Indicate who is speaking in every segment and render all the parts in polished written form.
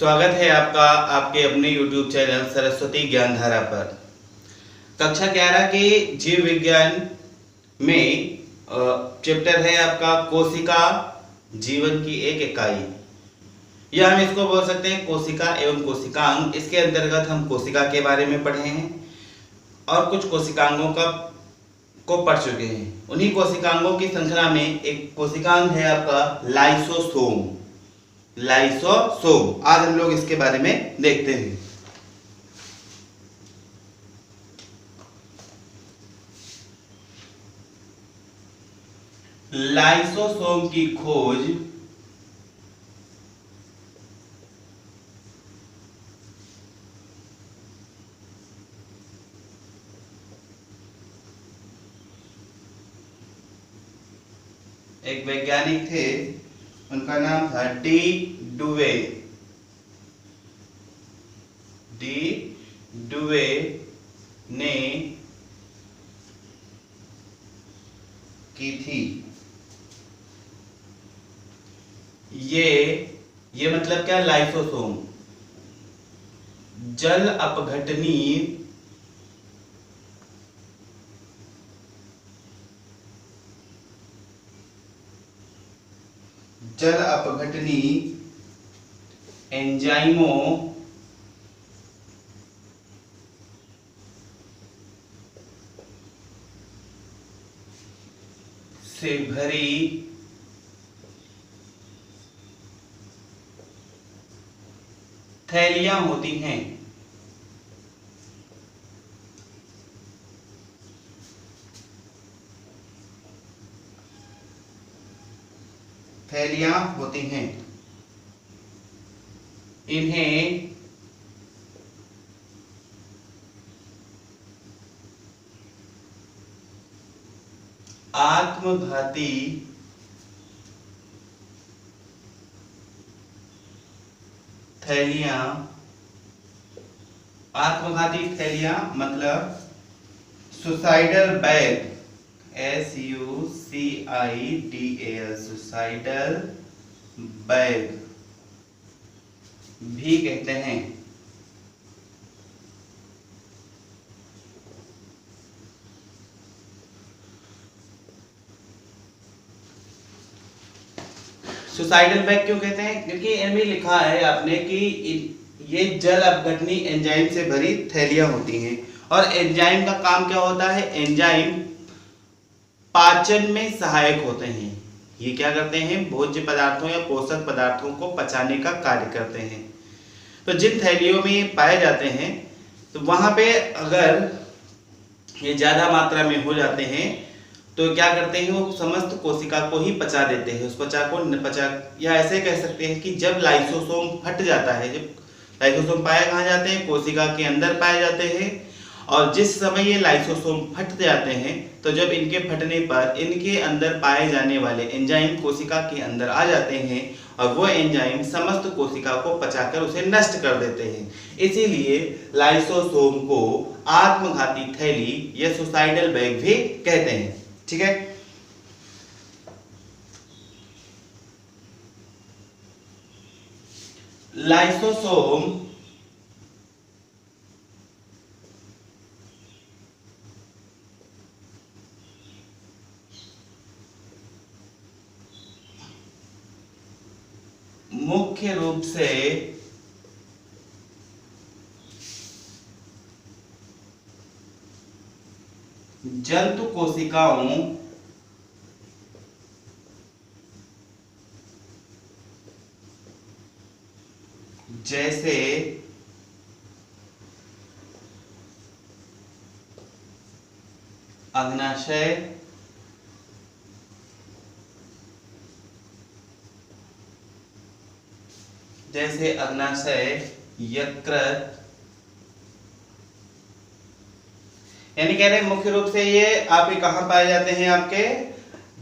Speaker 1: स्वागत है आपका आपके अपने YouTube चैनल सरस्वती ज्ञानधारा पर। कक्षा 11 के जीव विज्ञान में चैप्टर है आपका कोशिका जीवन की एक इकाई, या हम इसको बोल सकते हैं कोशिका एवं कोशिकांग। इसके अंतर्गत हम कोशिका के बारे में पढ़े हैं और कुछ कोशिकांगों को पढ़ चुके हैं। उन्हीं कोशिकांगों की श्रृंखला में एक कोशिकांग है आपका लाइसोसोम। लाइसोसोम आज हम लोग इसके बारे में देखते हैं। लाइसोसोम की खोज एक वैज्ञानिक थे, उनका नाम था डी डुवे ने की थी। ये मतलब क्या, लाइसोसोम जल अपघटनी एंजाइमों से भरी थैलियां होती हैं। इन्हें आत्मघाती थैलियां मतलब suicidal bag, SUCIDAL suicidal bag भी कहते हैं। सुसाइडल बैग क्यों कहते हैं? क्योंकि इनमें लिखा है आपने कि ये जल अपघटनी एंजाइम से भरी थैलियां होती हैं। और एंजाइम का काम क्या होता है? एंजाइम पाचन में सहायक होते हैं। ये क्या करते हैं? भोज्य पदार्थों या पोषक पदार्थों को पचाने का कार्य करते हैं। तो जिन थैलियों में ये पाए जाते हैं, तो वहां पे अगर ये ज्यादा मात्रा में हो जाते हैं तो क्या करते हैं, वो समस्त कोशिका को ही पचा देते हैं। उस या ऐसे कह सकते हैं कि जब लाइसोसोम फट जाता है, जब लाइसोसोम पाए कहाँ जाते हैं? कोशिका के अंदर पाए जाते हैं। और जिस समय ये लाइसोसोम फट जाते हैं, तो जब इनके फटने पर इनके अंदर पाए जाने वाले एंजाइम कोशिका के अंदर आ जाते हैं और वो एंजाइम समस्त कोशिका को पचाकर उसे नष्ट कर देते हैं। इसीलिए लाइसोसोम को आत्मघाती थैली या सुसाइडल बैग भी कहते हैं। ठीक है। लाइसोसोम मुख्य रूप से जंतु कोशिकाओं जैसे अग्नाशय, यकृत, यानी कह रहे हैं मुख्य रूप से ये आपके कहाँ पाए जाते हैं? आपके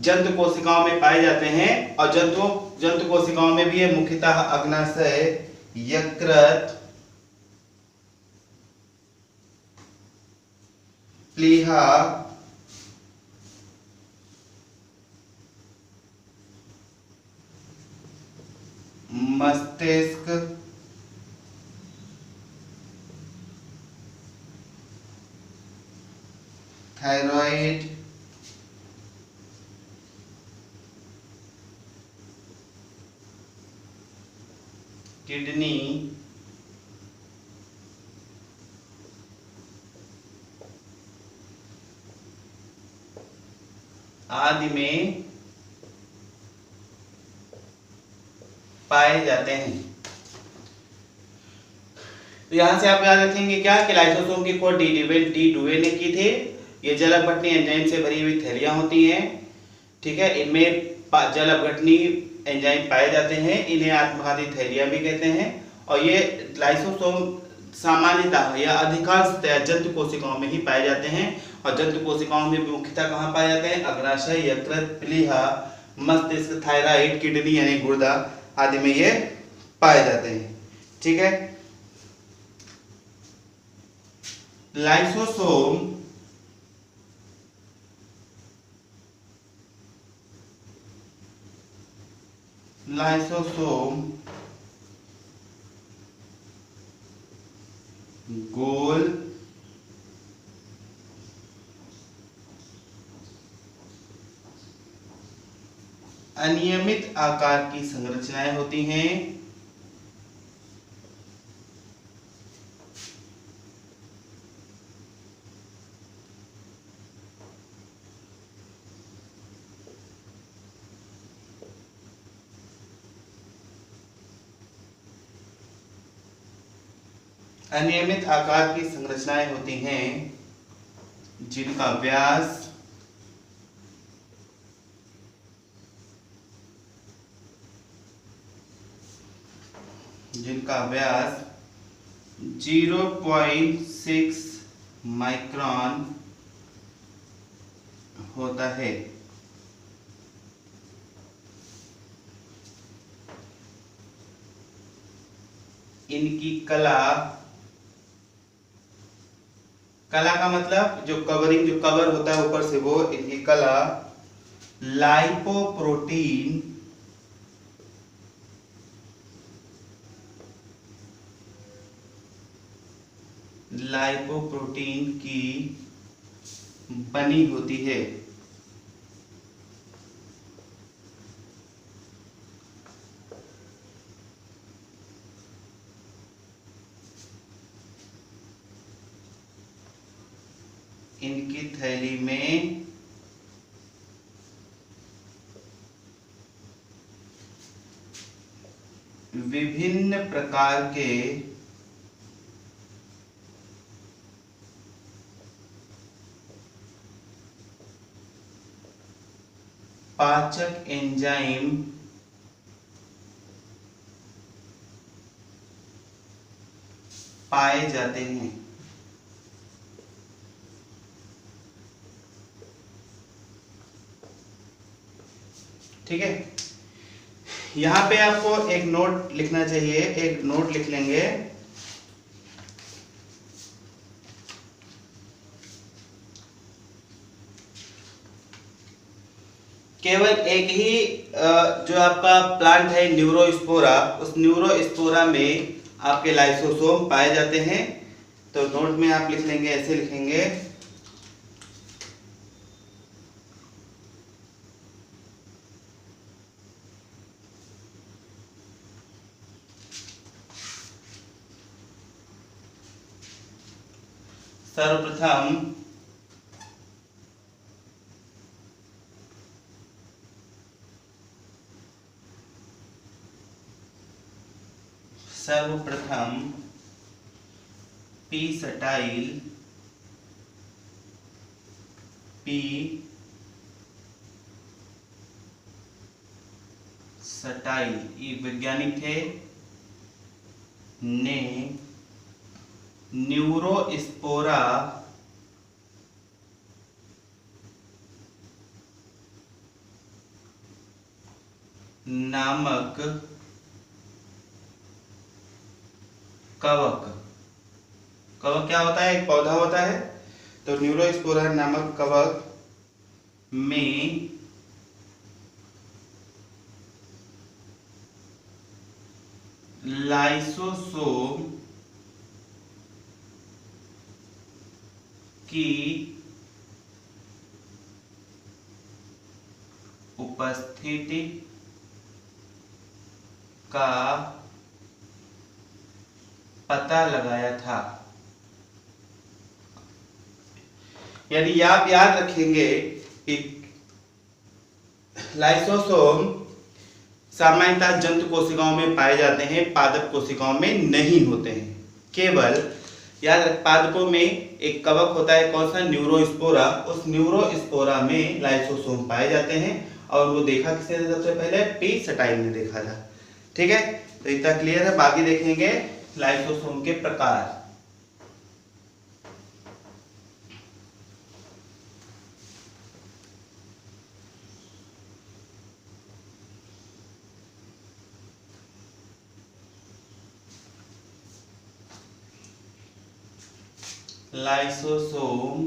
Speaker 1: जंतु कोशिकाओं में पाए जाते हैं। और जंतु कोशिकाओं में भी ये मुख्यतः अग्नाशय, यकृत, प्लीहा, मस्तिष्क थायराइड किडनी आदि में पाए जाते हैं। तो यहां से आप याद रखेंगे क्या कि लाइसोसोम की खोज डी डुवे ने की थी। ये जल अपघटनी एंजाइम से भरी हुई थैलियां होती हैं, ठीक है। इनमें जल अपघटनी एंजाइम पाए जाते हैं, इन्हें आत्मघाती थैलिया भी कहते हैं। और ये लाइसोसोम सामान्यतः या अधिकांशतः जंतु कोशिकाओं में ही पाए जाते हैं। और जंतु कोशिकाओं में मुख्यतः कहाँ पाए जाते हैं? अग्नाशय, यकृत, प्लीहा, मस्तिष्क, थायराइड, किडनी यानी गुर्दा आदि में ये पाए जाते हैं, ठीक है। लाइसोसोम गोल अनियमित आकार की संरचनाएं होती हैं। अनियमित आकार की संरचनाएं होती हैं जिनका व्यास जिनका व्यास 0.6 माइक्रोन होता है। इनकी कला का मतलब जो कवरिंग, जो कवर होता है ऊपर से, वो इनकी कला लाइपोप्रोटीन की बनी होती है। इनकी थैली में विभिन्न प्रकार के पाचक एंजाइम पाए जाते हैं। ठीक है, यहां पे आपको एक नोट लिखना चाहिए, एक नोट लिख लेंगे। केवल एक ही जो आपका प्लांट है न्यूरोस्पोरा, उस न्यूरोस्पोरा में आपके लाइसोसोम पाए जाते हैं। तो नोट में आप लिख लेंगे, ऐसे लिखेंगे, सर्वप्रथम पी सटाइल ये वैज्ञानिक थे, ने न्यूरोस्पोरा नामक कवक क्या होता है? एक पौधा होता है। तो न्यूरोस्पोरा नामक कवक में लाइसोसोम की उपस्थिति का पता लगाया था। यदि आप याद रखेंगे कि लाइसोसोम सामान्यतः जंतु कोशिकाओं में पाए जाते हैं, पादप कोशिकाओं में नहीं होते हैं। केवल याद रख, पादपों में एक कवक होता है, कौन सा, न्यूरोस्पोरा। उस न्यूरोस्पोरा में लाइसोसोम पाए जाते हैं और वो देखा किसने सबसे पहले, पी सटाइल ने देखा था। ठीक है, तो इतना क्लियर है। बाकी देखेंगे लाइसोसोम के प्रकार। लाइसोसोम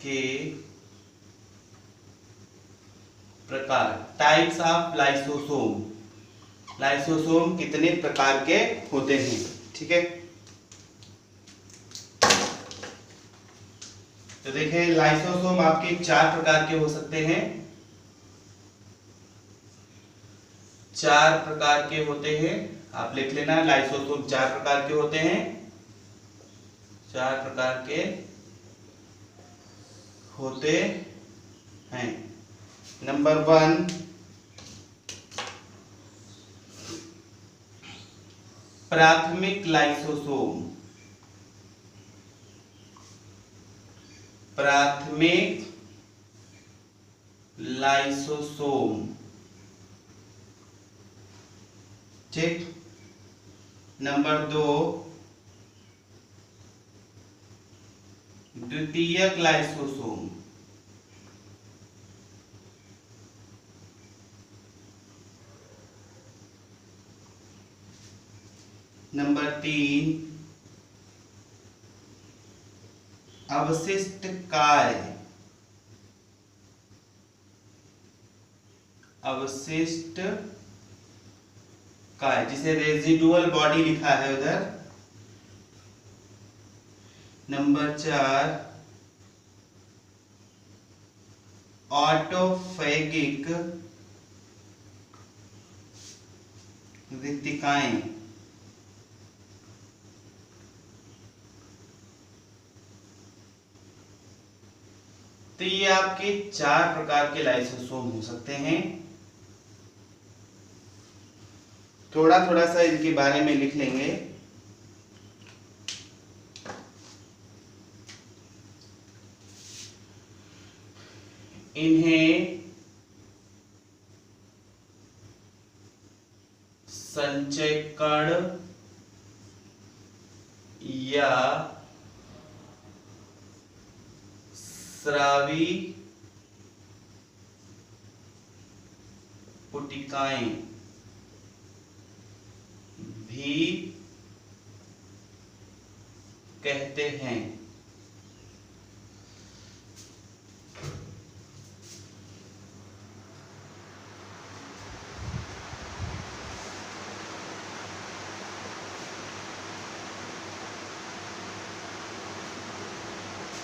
Speaker 1: के प्रकार, टाइप्स ऑफ लाइसोसोम। लाइसोसोम कितने प्रकार के होते हैं। ठीक है, तो देखिए लाइसोसोम आपके 4 प्रकार के हो सकते हैं। 4 प्रकार के होते हैं, आप लिख लेना। लाइसोसोम 4 प्रकार के होते हैं। 4 प्रकार के होते हैं। नंबर 1, प्राथमिक लाइसोसोम। प्राथमिक लाइसोसोम। ठीक। नंबर 2, द्वितीयक लाइसोसोम। नंबर 3, अवशिष्ट काय। अवशिष्ट काय, जिसे रेजिडुअल बॉडी लिखा है उधर। नंबर 4, ऑटोफैगिक रिक्तिकाएं। तो ये आपके 4 प्रकार के लाइसोसोम हो सकते हैं। थोड़ा थोड़ा सा इनके बारे में लिख लेंगे। इन्हें संचयकण या स्रावी पुटिकाएं भी कहते हैं।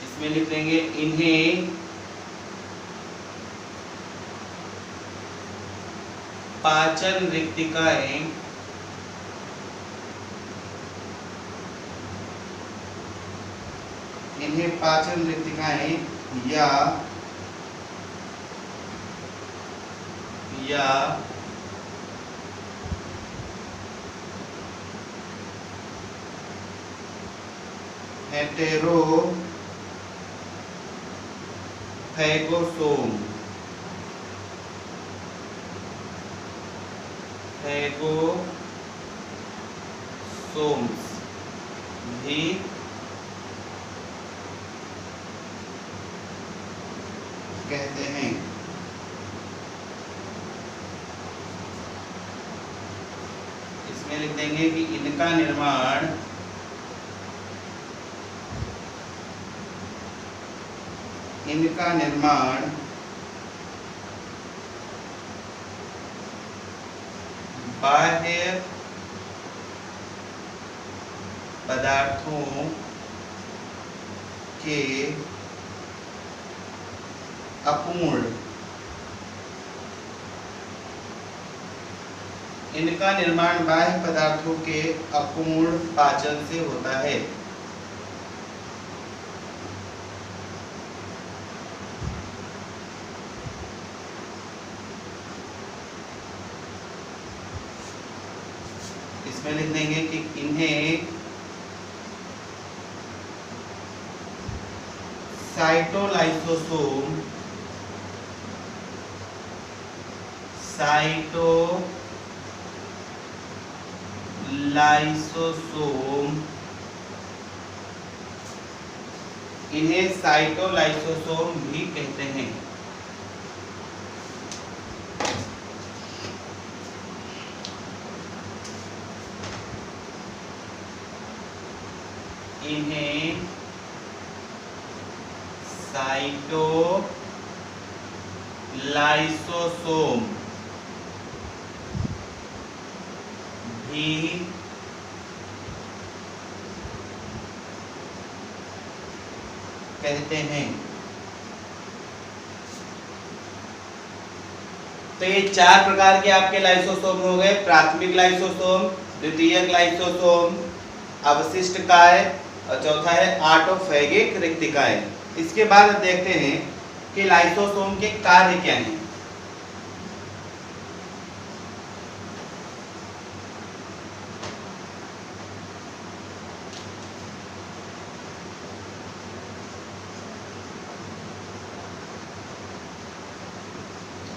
Speaker 1: इसमें लिख देंगे इन्हें पाचन रिक्तिकाएं या हेटेरोफैगोसोम भी कहते हैं। इसमें लिख देंगे कि इनका निर्माण बाह्य पदार्थों के अपूर्ण इनका निर्माण बाह्य पदार्थों के अपूर्ण पाचन से होता है। इसमें लिख देंगे कि इन्हें साइटोलाइसोसोम इन्हें साइटोलाइसोसोम भी कहते हैं। इन्हें साइटोलाइसोसोम भी कहते हैं। तो ये 4 प्रकार के आपके लाइसोसोम हो गए। प्राथमिक लाइसोसोम, द्वितीयक लाइसोसोम, अवशिष्ट काय और चौथा है ऑटोफैगिक रिक्तिकाएं। इसके बाद देखते हैं कि लाइसोसोम के कार्य क्या हैं।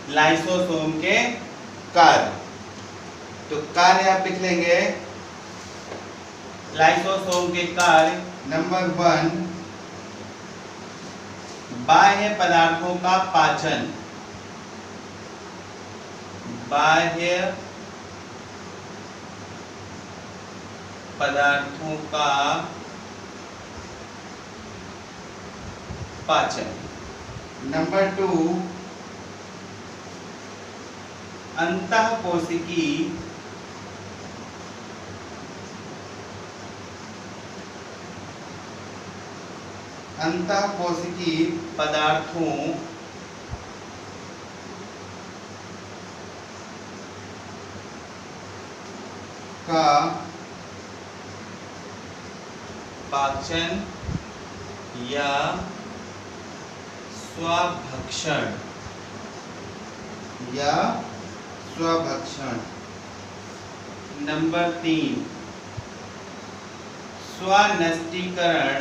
Speaker 1: लाइसोसोम के कार्य, तो कार्य आप लिख लेंगे। लाइसोसोम के कार्य नंबर 1, बाह्य पदार्थों का पाचन। बाह्य पदार्थों का पाचन। नंबर 2, अंतःकोशिकी पदार्थों का पाचन या स्वभक्षण नंबर 3, स्वनष्टीकरण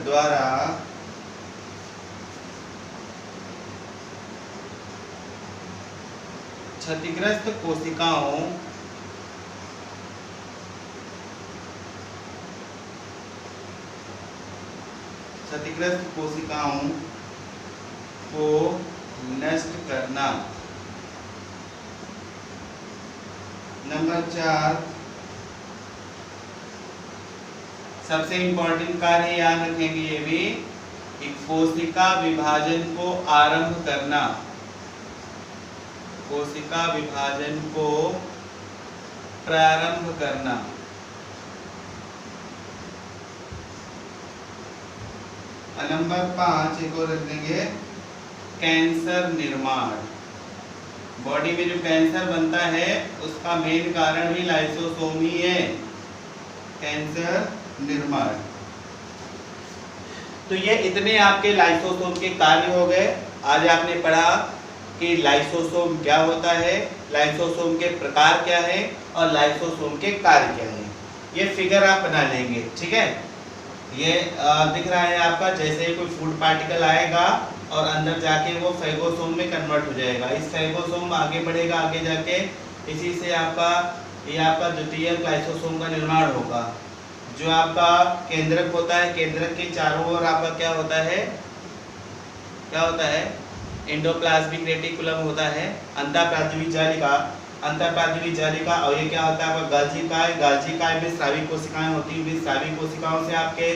Speaker 1: द्वारा क्षतिग्रस्त कोशिकाओं को नष्ट करना। नंबर 4, सबसे इंपॉर्टेंट कार्य याद रखेंगे ये भी, कि कोशिका विभाजन को आरंभ करना। कोशिका विभाजन को प्रारंभ करना। नंबर 5 एक और रख देंगे, कैंसर निर्माण। बॉडी में जो कैंसर बनता है उसका मेन कारण भी लाइसोसोम ही है, कैंसर निर्माण। तो ये इतने आपके लाइसोसोम के कार्य हो गए। आज आपने पढ़ा कि लाइसोसोम क्या होता है, लाइसोसोम के प्रकार क्या है और लाइसोसोम के कार्य क्या है। ये फिगर आप बना लेंगे, ठीक है। ये दिख रहा है आपका, जैसे ही कोई फूड पार्टिकल आएगा और अंदर जाके वो फैगोसोम में कन्वर्ट हो जाएगा। इस फैगोसोम आगे बढ़ेगा, आगे जाके इसी से आपका ये आपका द्वितीयक लाइसोसोम का निर्माण होगा। जो आपका केंद्रक होता है, केंद्रक के चारों ओर आपका क्या होता है, एंडोप्लाज्मिक रेटिकुलम होता है, अंतःप्राथमिक जालिका, और ये क्या होता है आपका गाल्जिकाय में स्रावी कोशिकाएं होती हैं। स्रावी कोशिकाओं से आपके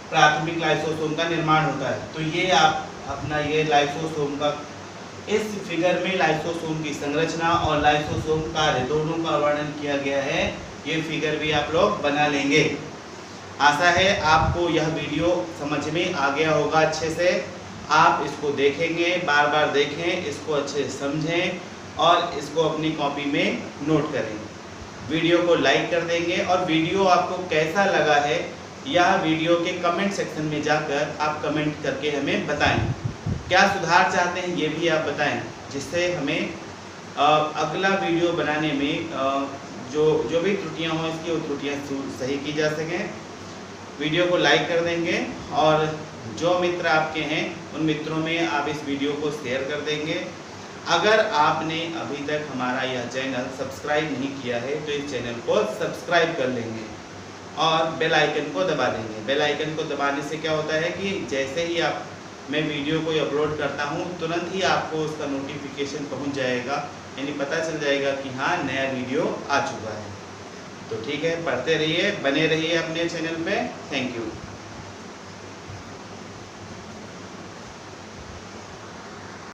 Speaker 1: प्राथमिक लाइसोसोम का निर्माण होता है। तो ये आप अपना ये लाइसोसोम का, इस फिगर में लाइसोसोम की संरचना और लाइसोसोम कार्य दोनों का वर्णन किया गया है। ये फिगर भी आप लोग बना लेंगे। आशा है आपको यह वीडियो समझ में आ गया होगा अच्छे से। आप इसको देखेंगे, बार बार देखें, इसको अच्छे से समझें और इसको अपनी कॉपी में नोट करें। वीडियो को लाइक कर देंगे और वीडियो आपको कैसा लगा है या वीडियो के कमेंट सेक्शन में जाकर आप कमेंट करके हमें बताएं। क्या सुधार चाहते हैं ये भी आप बताएं, जिससे हमें अगला वीडियो बनाने में जो भी त्रुटियां हों इसकी वो त्रुटियां सही की जा सकें। वीडियो को लाइक कर देंगे और जो मित्र आपके हैं उन मित्रों में आप इस वीडियो को शेयर कर देंगे। अगर आपने अभी तक हमारा यह चैनल सब्सक्राइब नहीं किया है तो इस चैनल को सब्सक्राइब कर लेंगे और बेल आइकन को दबा देंगे। बेल आइकन को दबाने से क्या होता है कि जैसे ही मैं वीडियो को अपलोड करता हूँ तुरंत ही आपको उसका नोटिफिकेशन पहुँच जाएगा, यानी पता चल जाएगा कि हाँ नया वीडियो आ चुका है। तो ठीक है, पढ़ते रहिए, बने रहिए अपने चैनल पे। Thank you.